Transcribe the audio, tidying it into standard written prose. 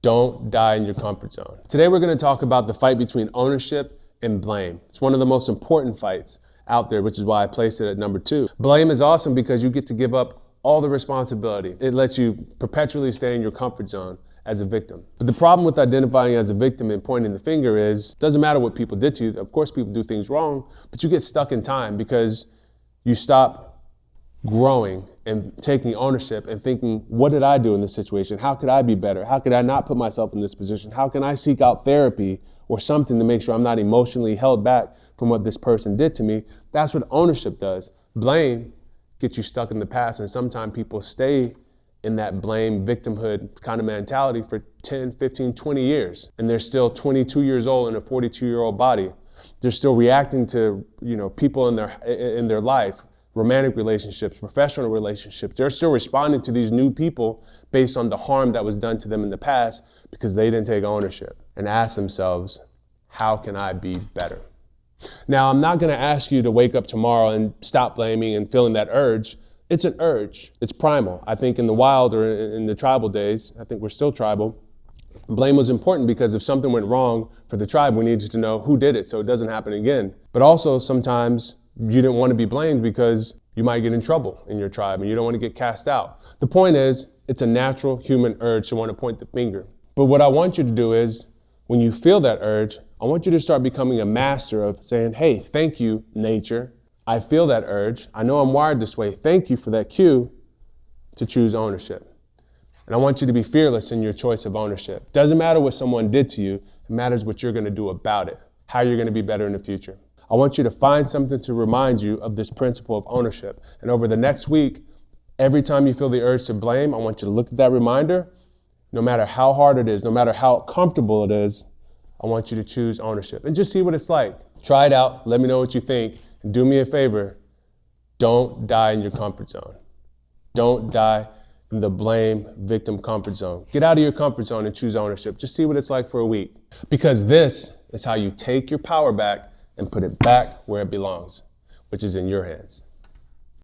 Don't die in your comfort zone. Today we're going to talk about the fight between ownership and blame. It's one of the most important fights out there, which is why I placed it at number 2. Blame is awesome because you get to give up all the responsibility. It lets you perpetually stay in your comfort zone as a victim. But the problem with identifying as a victim and pointing the finger is, it doesn't matter what people did to you. Of course people do things wrong, but you get stuck in time because you stop growing and taking ownership and thinking, what did I do in this situation? How could I be better? How could I not put myself in this position? How can I seek out therapy or something to make sure I'm not emotionally held back from what this person did to me? That's what ownership does. Blame gets you stuck in the past, and sometimes people stay in that blame victimhood kind of mentality for 10, 15, 20 years. And they're still 22 years old in a 42-year-old body. They're still reacting to, people in their life, romantic relationships, professional relationships. They're still responding to these new people based on the harm that was done to them in the past because they didn't take ownership and ask themselves, how can I be better? Now, I'm not gonna ask you to wake up tomorrow and stop blaming and feeling that urge. It's an urge, it's primal. I think in the wild or in the tribal days, I think we're still tribal, blame was important because if something went wrong for the tribe, we needed to know who did it so it doesn't happen again. But also sometimes you didn't want to be blamed because you might get in trouble in your tribe and you don't want to get cast out. The point is, it's a natural human urge to want to point the finger. But what I want you to do is, when you feel that urge, I want you to start becoming a master of saying, hey, thank you, nature. I feel that urge. I know I'm wired this way. Thank you for that cue to choose ownership. And I want you to be fearless in your choice of ownership. Doesn't matter what someone did to you. It matters what you're going to do about it, how you're going to be better in the future. I want you to find something to remind you of this principle of ownership. And over the next week, every time you feel the urge to blame, I want you to look at that reminder. No matter how hard it is, no matter how comfortable it is, I want you to choose ownership and just see what it's like. Try it out. Let me know what you think. And do me a favor. Don't die in your comfort zone. Don't die in the blame victim comfort zone. Get out of your comfort zone and choose ownership. Just see what it's like for a week. Because this is how you take your power back and put it back where it belongs, which is in your hands.